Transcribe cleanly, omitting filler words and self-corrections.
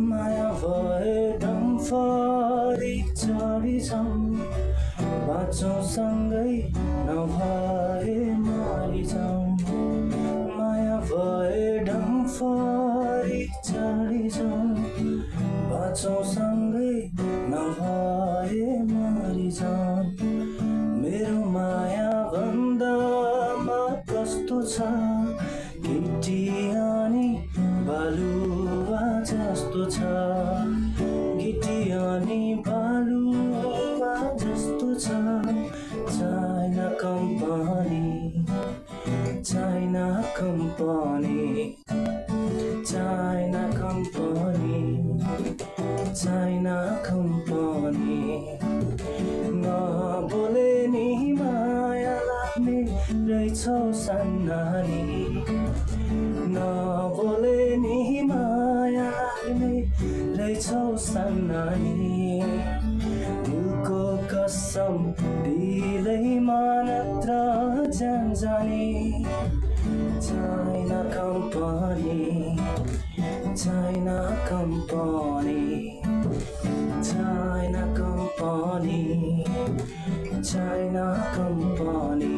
माया भए डम्फरी चढी जाऊँ बाँचौँ सँगै नभए मरि जाऊँ माया भए डम्फरी चढी जाऊँ बाँचौँ सँगै नभए मरि जाऊँ मेरो माया भन्दामा कस्तो छ गिटी अनि बालुवा जस्तो छ गिटी अनि बालुवा जस्तो छ China company China company China company China company नबोले नि माया लाग्ने रहेछौ सन्नानी नबोले नि माया लाग्ने रहेछौ सन्नानी दिलको कसम दिलैमा नत्र जान जाने China company China company China company China company